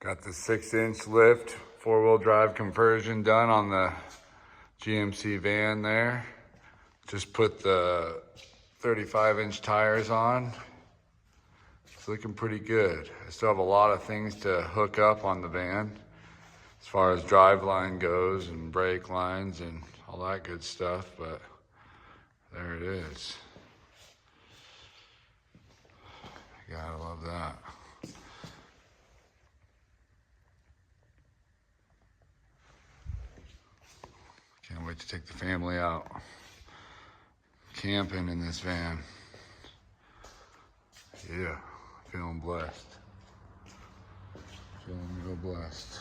Got the 6-inch lift, 4-wheel drive conversion done on the GMC van there. Just put the 35-inch tires on. It's looking pretty good. I still have a lot of things to hook up on the van as far as drive line goes and brake lines and all that good stuff, but there it is. You gotta love that. Can't wait to take the family out camping in this van. Yeah, feeling blessed. Feeling real blessed.